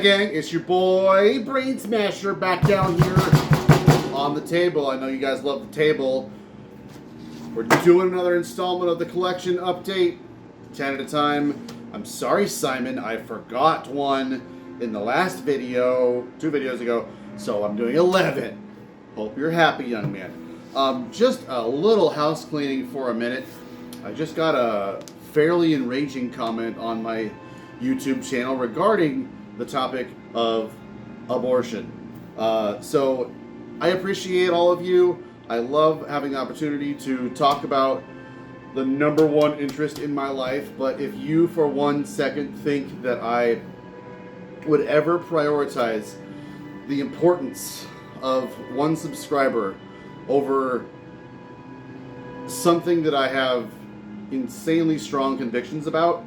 gang, it's your boy Brain Smasher back down here on the table. I know you guys love the table. We're doing another installment of the collection update, 10 at a time. I'm sorry, Simon, I forgot one in the last video, 2 videos ago, so I'm doing 11. Hope you're happy, young man. Just a little house cleaning for a minute. I just got a fairly enraging comment on my YouTube channel regarding the topic of abortion. So I appreciate all of you. I love having the opportunity to talk about the #1 interest in my life, but if you for 1 second think that I would ever prioritize the importance of 1 subscriber over something that I have insanely strong convictions about,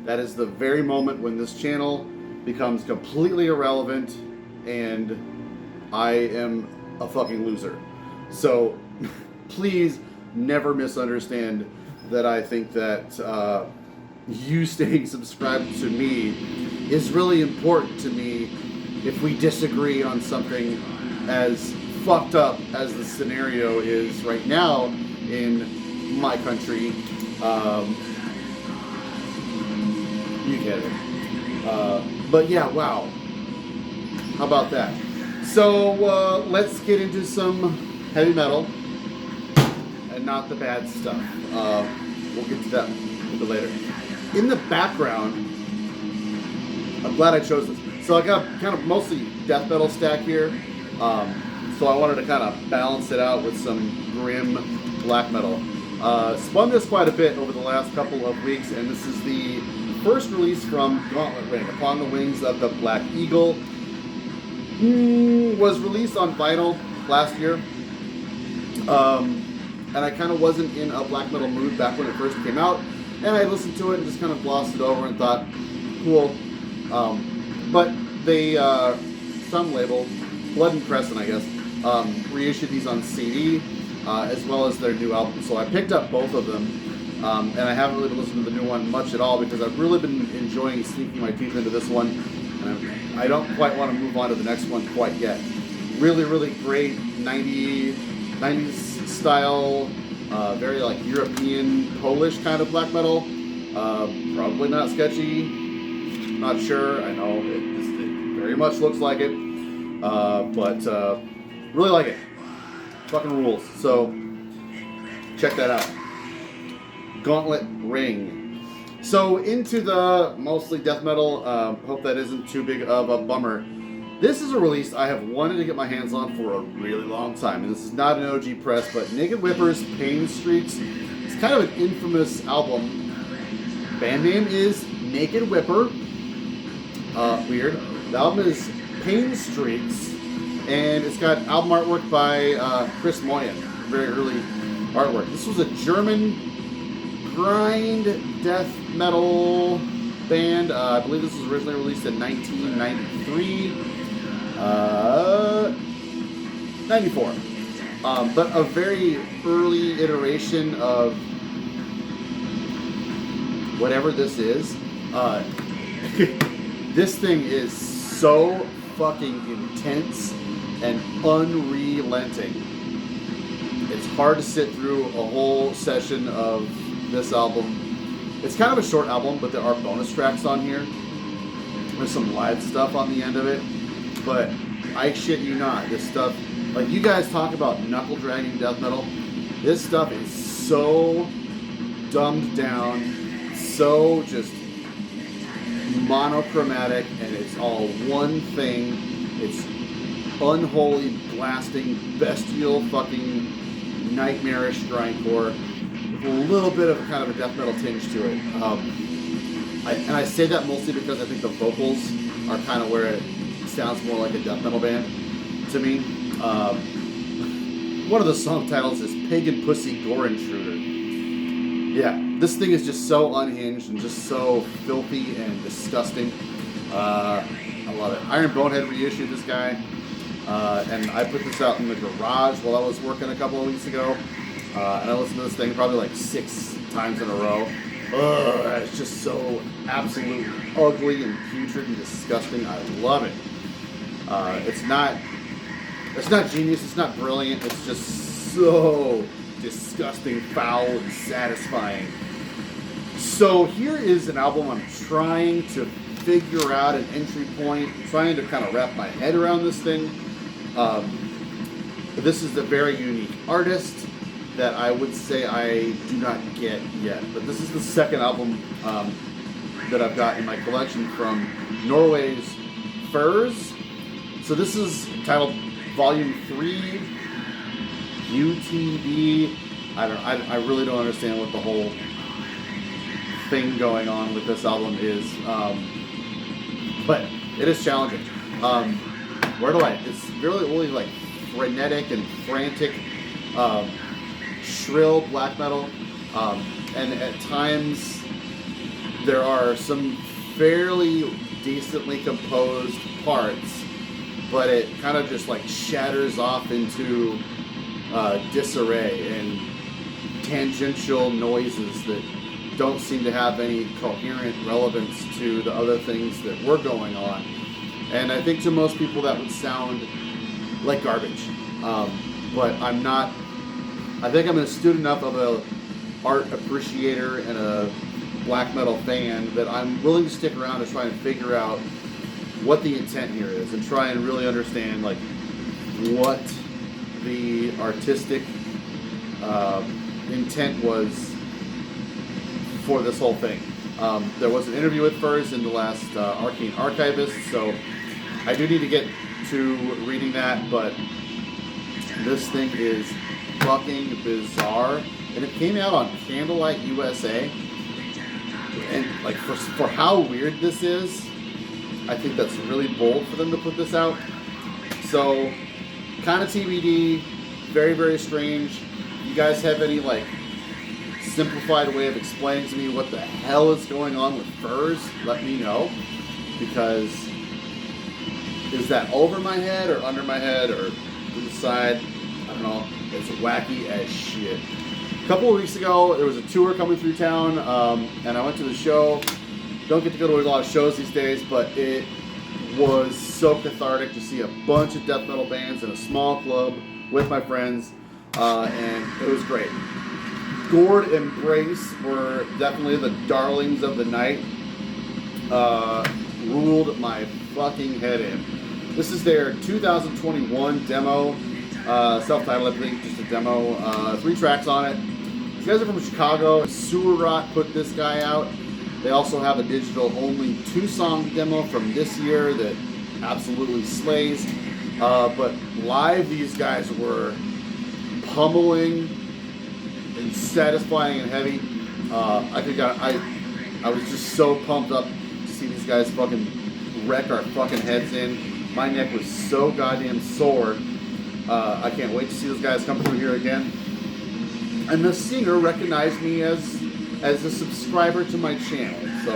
that is the very moment when this channel becomes completely irrelevant and I am a fucking loser. So please never misunderstand that I think that you staying subscribed to me is really important to me if we disagree on something as fucked up as the scenario is right now in my country. You get it. But yeah, wow. How about that? So let's get into some heavy metal and not the bad stuff. We'll get to that a little bit later. In the background, I'm glad I chose this. So I got kind of mostly death metal stack here. So I wanted to kind of balance it out with some grim black metal. Spun this quite a bit over the last couple of weeks, and this is the first release from Gauntlet Ring, Upon the Wings of the Black Eagle. Was released on vinyl last year. And I kind of wasn't in a black metal mood back when it first came out. And I listened to it and just kind of glossed it over and thought, cool. But they, some label, Blood and Crescent, I guess, reissued these on CD, as well as their new album. So I picked up both of them. And I haven't really listened to the new one much at all because I've really been enjoying sneaking my teeth into this one. And I don't quite want to move on to the next one quite yet. Really, really great 90s style, very like European, Polish kind of black metal. Probably not sketchy. Not sure. I know it very much looks like it. But really like it. Fucking rules. So check that out. Gauntlet Ring. So into the mostly death metal. Hope that isn't too big of a bummer. This is a release I have wanted to get my hands on for a really long time. And this is not an OG press, but Naked Whipper's Pain Streaks. It's kind of an infamous album. Band name is Naked Whipper. Weird. The album is Pain Streaks. And it's got album artwork by Chris Moyen. Very early artwork. This was a German grind death metal band. I believe this was originally released in 1993. 94. But a very early iteration of whatever this is. This thing is so fucking intense and unrelenting. It's hard to sit through a whole session of this album. It's kind of a short album, but there are bonus tracks on here. There's some live stuff on the end of it, but I shit you not, this stuff, like you guys talk about knuckle dragging death metal, this stuff is so dumbed down, so just monochromatic, and it's all one thing. It's unholy, blasting, bestial, fucking nightmarish grindcore. A little bit of kind of a death metal tinge to it. And I say that mostly because I think the vocals are kind of where it sounds more like a death metal band to me. One of the song titles is Pagan Pussy Gore Intruder. Yeah, this thing is just so unhinged and just so filthy and disgusting. I love it. Iron Bonehead reissued this guy. And I put this out in the garage while I was working a couple of weeks ago. And I listened to this thing probably like 6 times in a row It's just so absolutely ugly and putrid and disgusting. I love it. It's not genius. It's not brilliant. It's just so disgusting, foul, and satisfying. So here is an album I'm trying to figure out an entry point, trying to kind of wrap my head around this thing. This is a very unique artist that I would say I do not get yet. But this is the second album that I've got in my collection from Norway's Furs. So this is titled Volume 3, UTB. I really don't understand what the whole thing going on with this album is, but it is challenging. It's really like frenetic and frantic, shrill black metal, and at times there are some fairly decently composed parts, but it kind of just like shatters off into disarray and tangential noises that don't seem to have any coherent relevance to the other things that were going on. And I think to most people that would sound like garbage. But I'm not, I think I'm an astute enough of a art appreciator and a black metal fan that I'm willing to stick around to try and figure out what the intent here is and try and really understand like what the artistic intent was for this whole thing. There was an interview with Furs in the last Arcane Archivist, so I do need to get to reading that, but this thing is fucking bizarre, and it came out on Candlelight USA, and like for how weird this is, I think that's really bold for them to put this out. So kind of TBD, very, very strange. You guys have any like simplified way of explaining to me what the hell is going on with Furs? Let me know, because is that over my head or under my head or to the side? I don't know. It's wacky as shit. A couple of weeks ago, there was a tour coming through town, and I went to the show. Don't get to go to a lot of shows these days, but it was so cathartic to see a bunch of death metal bands in a small club with my friends, and it was great. Gourd Embrace were definitely the darlings of the night. Ruled my fucking head in. This is their 2021 demo, self-titled, I think, just a demo. 3 tracks on it. These guys are from Chicago. Sewer Rot put this guy out. They also have a digital-only 2-song demo from this year that absolutely slays. But live, these guys were pummeling and satisfying and heavy. I was just so pumped up to see these guys fucking wreck our fucking heads in. My neck was so goddamn sore. I can't wait to see those guys come through here again. And the singer recognized me as a subscriber to my channel, so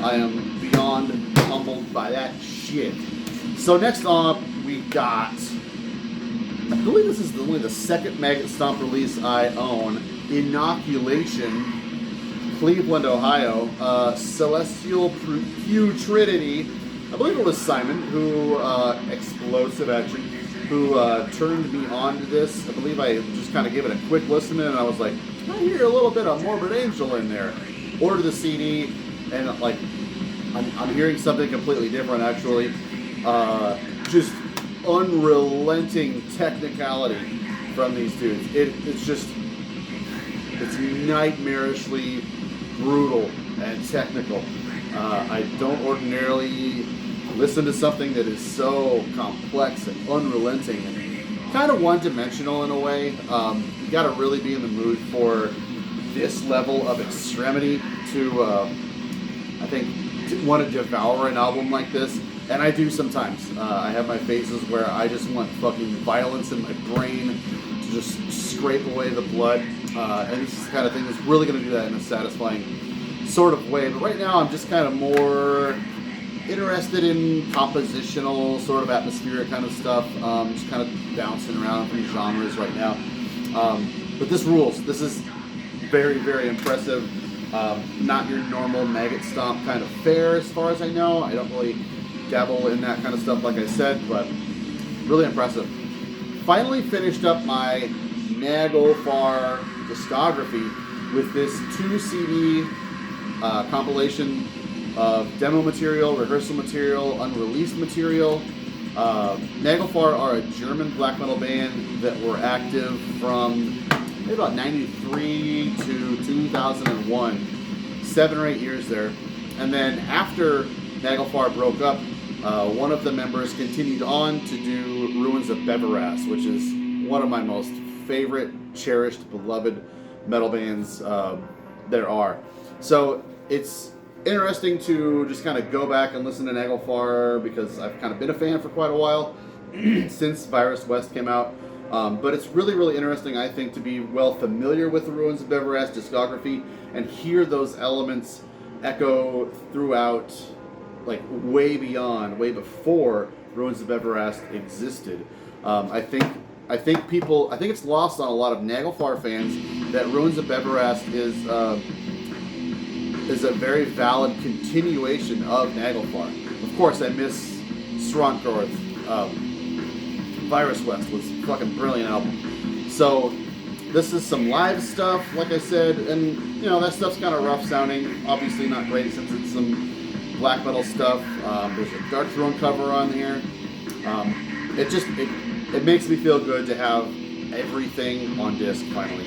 I am beyond humbled by that shit. So next up, we got, I believe this is only the second Maggot Stomp release I own, Inoculation, Cleveland, Ohio, Celestial Putridity. I believe it was Simon who, Explosive Action, who turned me on to this. I believe I just kind of gave it a quick listen and I was like, I hear a little bit of Morbid Angel in there. Ordered the CD and like, I'm hearing something completely different actually. Just unrelenting technicality from these dudes. It's nightmarishly brutal and technical. I don't ordinarily listen to something that is so complex and unrelenting and kind of one-dimensional in a way. You got to really be in the mood for this level of extremity to, I think, to want to devour an album like this. And I do sometimes. I have my phases where I just want fucking violence in my brain to just scrape away the blood. And this is the kind of thing that's really going to do that in a satisfying sort of way. But right now I'm just kind of more interested in compositional, sort of atmospheric kind of stuff. Just kind of bouncing around from genres right now. But this rules. This is very, very impressive. Not your normal maggot stomp kind of fare, as far as I know. I don't really dabble in that kind of stuff, like I said, but really impressive. Finally finished up my Nagelfar discography with this 2 CD compilation of demo material, rehearsal material, unreleased material. Nagelfar are a German black metal band that were active from maybe about 93 to 2001. 7 or 8 years there. And then after Nagelfar broke up, one of the members continued on to do Ruins of Beveras, which is one of my most favorite, cherished, beloved metal bands there are. So it's interesting to just kind of go back and listen to Nagelfar because I've kind of been a fan for quite a while since Virus West came out. But it's really, really interesting, I think, to be well familiar with the Ruins of Beveras discography and hear those elements echo throughout, like way beyond, way before Ruins of Beveras existed. I think it's lost on a lot of Nagelfar fans that Ruins of Beveras is a very valid continuation of Nagelfar. Of course, I miss Sarong Gorge. Virus West was a fucking brilliant album. So this is some live stuff, like I said, and you know that stuff's kind of rough sounding. Obviously not great since it's some black metal stuff. There's a Dark Throne cover on here. It makes me feel good to have everything on disc finally.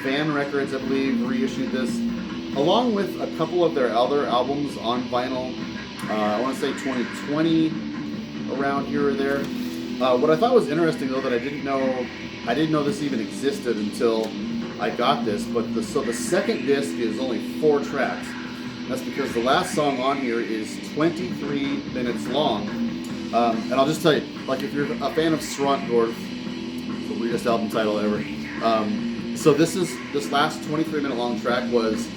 Van Records, I believe, reissued this along with a couple of their other albums on vinyl. I want to say 2020, around here or there. What I thought was interesting, though, that I didn't know this even existed until I got this. But the second disc is only 4 tracks. That's because the last song on here is 23 minutes long. And I'll just tell you, like, if you're a fan of Sarong Gorge, the weirdest album title ever. So this last 23-minute long track was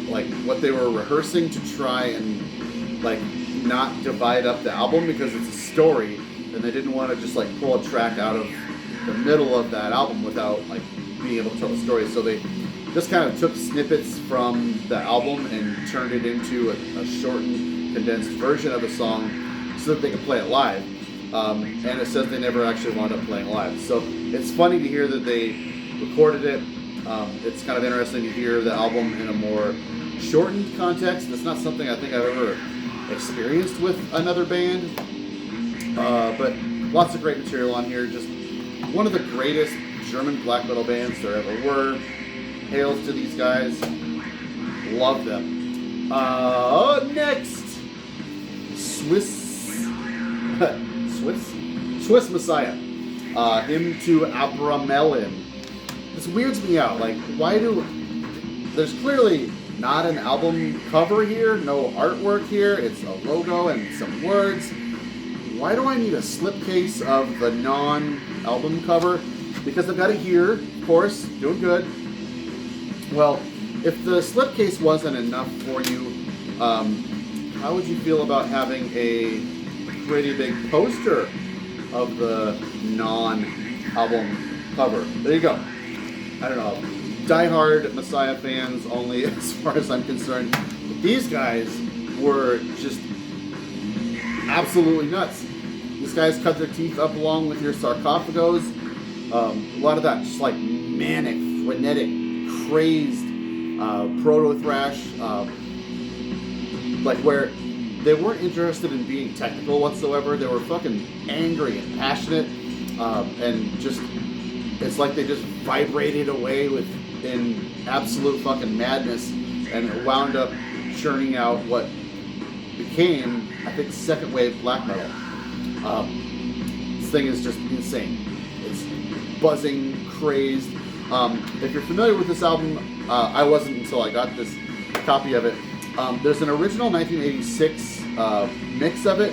like what they were rehearsing to try and like not divide up the album because it's a story, and they didn't want to just like pull a track out of the middle of that album without like being able to tell the story. So they just kind of took snippets from the album and turned it into a shortened, condensed version of a song so that they could play it live. And it says they never actually wound up playing live. So it's funny to hear that they recorded it. It's kind of interesting to hear the album in a more shortened context. It's not something I think I've ever experienced with another band. But lots of great material on here. Just one of the greatest German black metal bands there ever were. Hails to these guys. Love them. Next, Swiss Messiah. Hymn to Abramelin. This weirds me out. Like, there's clearly not an album cover here, no artwork here. It's a logo and some words. Why do I need a slipcase of the non-album cover? Because I've got it here, of course, doing good. Well, if the slipcase wasn't enough for you, how would you feel about having a pretty big poster of the non-album cover? There you go. I don't know, diehard Messiah fans only as far as I'm concerned. But these guys were just absolutely nuts. These guys cut their teeth up along with your sarcophagos. A lot of that just like manic, frenetic, crazed proto-thrash, like where they weren't interested in being technical whatsoever. They were fucking angry and passionate, and just it's like they just vibrated away in absolute fucking madness, and it wound up churning out what became, I think, second wave black metal. This thing is just insane. It's buzzing, crazed. If you're familiar with this album, I wasn't until I got this copy of it. There's an original 1986 mix of it,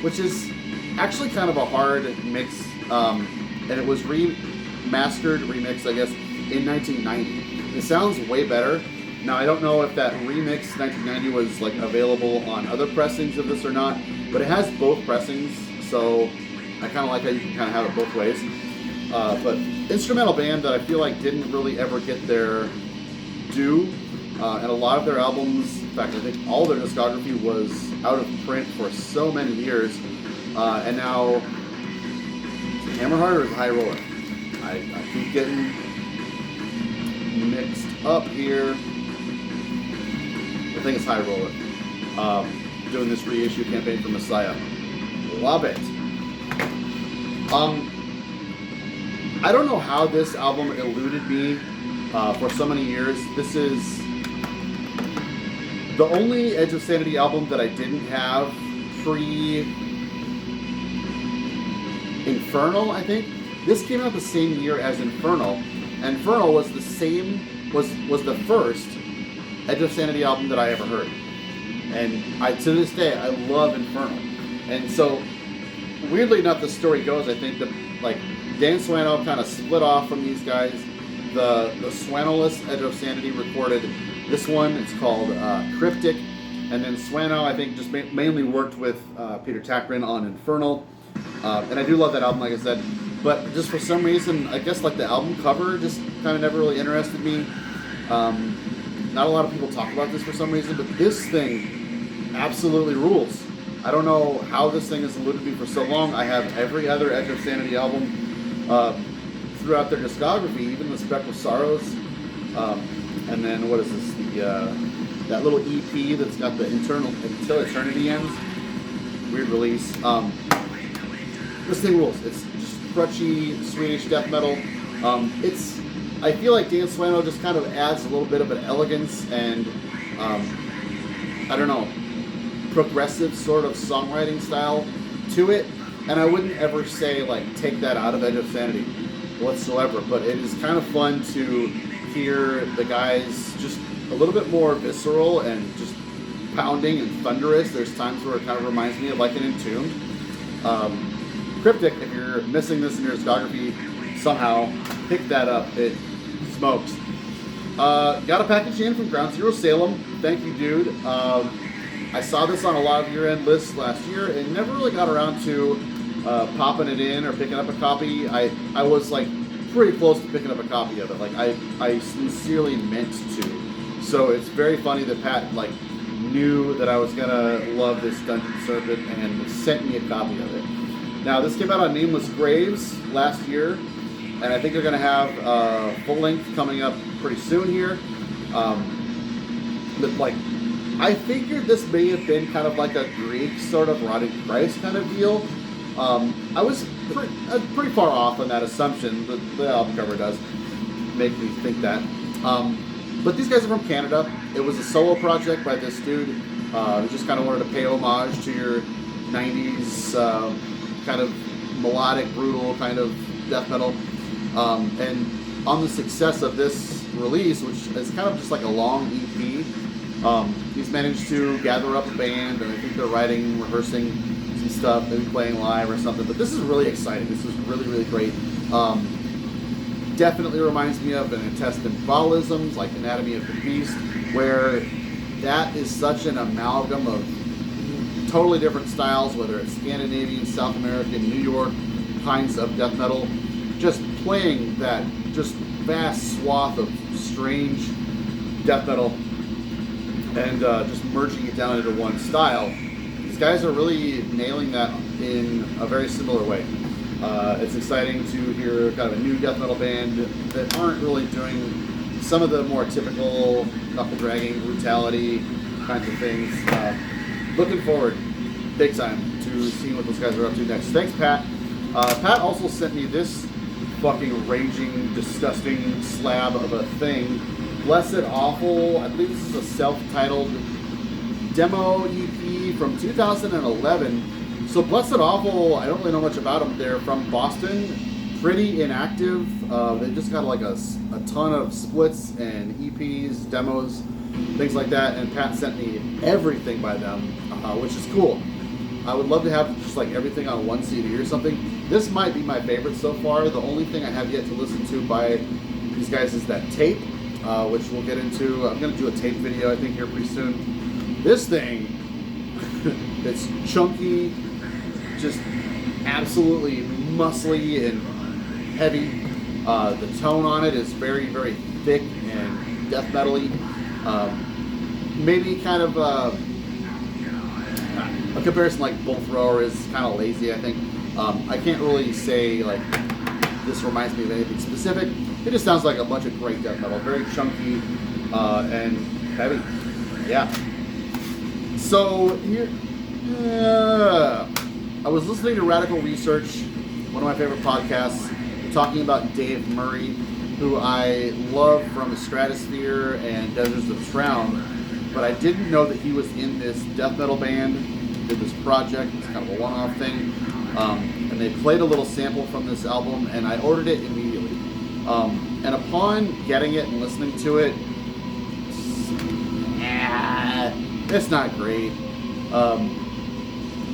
which is actually kind of a hard mix, and it was remixed, I guess, in 1990. It sounds way better. Now, I don't know if that remix 1990 was like available on other pressings of this or not, but it has both pressings, so I kind of like how you can kind of have it both ways. But instrumental band that I feel like didn't really ever get their do, and a lot of their albums, in fact, I think all their discography was out of print for so many years, and now, is it Hammerheart or is it High Roller? I keep getting mixed up here. I think it's High Roller. Doing this reissue campaign for Messiah. Love it. I don't know how this album eluded me for so many years. This is the only Edge of Sanity album that I didn't have pre-Infernal, I think. This came out the same year as Infernal. Infernal was the first Edge of Sanity album that I ever heard. And to this day, I love Infernal. And so, weirdly enough, the story goes, I think that, like, Dan Swano kind of split off from these guys. The Swano-less Edge of Sanity recorded this one. It's called Cryptic. And then Swano, I think, just mainly worked with Peter Tägtgren on Infernal. And I do love that album, like I said. But just for some reason, I guess like the album cover just kind of never really interested me. Not a lot of people talk about this for some reason, but this thing absolutely rules. I don't know how this thing has eluded me for so long. I have every other Edge of Sanity album throughout their discography, even the Spectral Sorrows. And then what is this? That little EP that's got the Until Eternity Ends. Weird release. This thing rules. It's just crutchy Swedish death metal. I feel like Dan Swano just kind of adds a little bit of an elegance and I don't know, progressive sort of songwriting style to it. And I wouldn't ever say like take that out of Edge of Sanity whatsoever. But it is kind of fun to hear the guys just a little bit more visceral and just pounding and thunderous. There's times where it kind of reminds me of like an Entombed. Cryptic, if you're missing this in your discography, somehow pick that up. It smokes. Got a package in from Ground Zero Salem. Thank you, dude. I saw this on a lot of year-end lists last year and never really got around to popping it in or picking up a copy. I was like pretty close to picking up a copy of it. Like I sincerely meant to. So it's very funny that Pat like knew that I was gonna love this Dungeon Serpent and sent me a copy of it. Now this came out on Nameless Graves last year, and I think they're gonna have full length coming up pretty soon here. But like, I figured this may have been kind of like a Greek sort of Rotting Christ kind of deal. I was pretty far off on that assumption, but the album cover does make me think that. But these guys are from Canada. It was a solo project by this dude who just kind of wanted to pay homage to your 90s kind of melodic, brutal kind of death metal. And on the success of this release, which is kind of just like a long EP, he's managed to gather up a band, and I think they're writing, rehearsing some stuff, maybe playing live or something. But this is really exciting. This is really, really great. Definitely reminds me of an Intestine Ballisms, like Anatomy of the Beast, where that is such an amalgam of totally different styles, whether it's Scandinavian, South American, New York kinds of death metal, just playing that just vast swath of strange death metal and just merging it down into one style. These guys are really nailing that in a very similar way. It's exciting to hear kind of a new death metal band that aren't really doing some of the more typical knuckle dragging, brutality kinds of things. Looking forward, big time, to seeing what those guys are up to next. Thanks, Pat. Pat also sent me this fucking raging, disgusting slab of a thing. Blessed Awful, I believe this is a self-titled demo EP from 2011. So Blessed Awful, I don't really know much about them. They're from Boston, pretty inactive. They just got like a ton of splits and EPs, demos, things like that. And Pat sent me everything by them, which is cool. I would love to have just like everything on one CD or something. This might be my favorite so far. The only thing I have yet to listen to by these guys is that tape, which we'll get into. I'm going to do a tape video, I think, here pretty soon. This thing, it's chunky, just absolutely muscly and heavy. The tone on it is very, very thick and death metal-y. Maybe kind of a comparison like Bull Thrower is kind of lazy, I think. I can't really say like this reminds me of anything specific. It just sounds like a bunch of great death metal, very chunky and heavy. Yeah. So here, I was listening to Radical Research, one of my favorite podcasts, talking about Dave Murray, who I love from Stratosphere and Deserts of Shroud, but I didn't know that he was in this death metal band, did this project. It's kind of a one-off thing. And they played a little sample from this album, and I ordered it immediately. And upon getting it and listening to it, it's not great.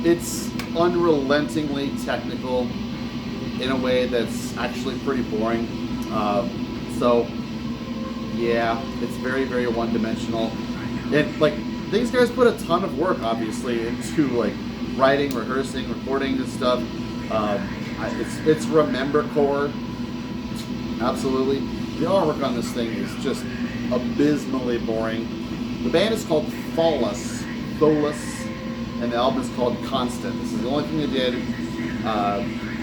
It's unrelentingly technical in a way that's actually pretty boring. So yeah, it's very, very one-dimensional. And like, these guys put a ton of work, obviously, into like writing, rehearsing, recording this stuff. It's remember core. Absolutely. The artwork on this thing is just abysmally boring. The band is called Tholus, and the album is called Constant. This is the only thing they did.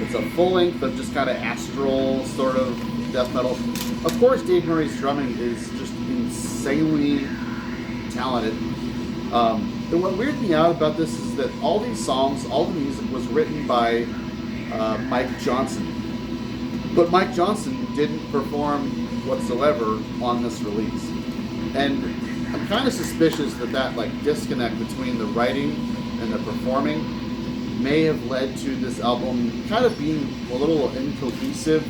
It's a full length of just kind of astral sort of death metal. Of course, Dave Murray's drumming is just insanely talented. And what weirded me out about this is that all these songs, all the music was written by Mike Johnson. But Mike Johnson didn't perform whatsoever on this release. And I'm kind of suspicious that that like disconnect between the writing and the performing may have led to this album kind of being a little incohesive.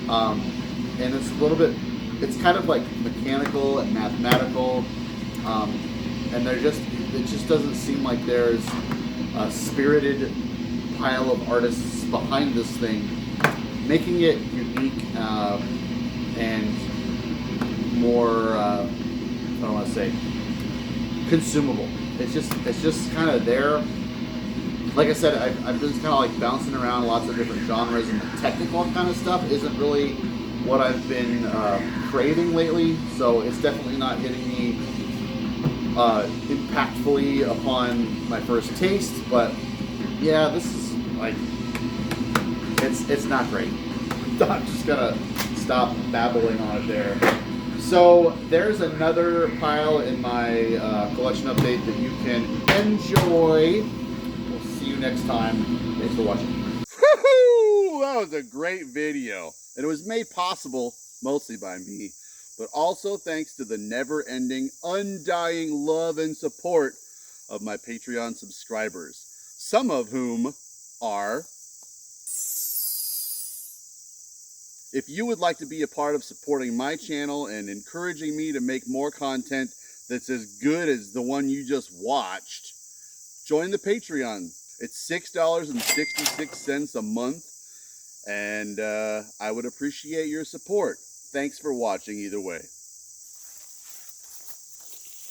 And it's a little bit, it's kind of like mechanical and mathematical. And it just doesn't seem like there's a spirited pile of artists behind this thing, making it unique and more, I don't want to say, consumable. It's just kind of there. Like I said, I've been kind of like bouncing around lots of different genres, and the technical kind of stuff isn't really what I've been craving lately. So it's definitely not hitting me impactfully upon my first taste. But yeah, this is like, it's not great. I'm just gonna stop babbling on it there. So there's another pile in my collection update that you can enjoy. We'll see you next time. Thanks for watching. Woohoo! That was a great video. And it was made possible mostly by me, but also thanks to the never-ending, undying love and support of my Patreon subscribers, some of whom are... If you would like to be a part of supporting my channel and encouraging me to make more content that's as good as the one you just watched, join the Patreon. It's $6.66 a month, and I would appreciate your support. Thanks for watching either way.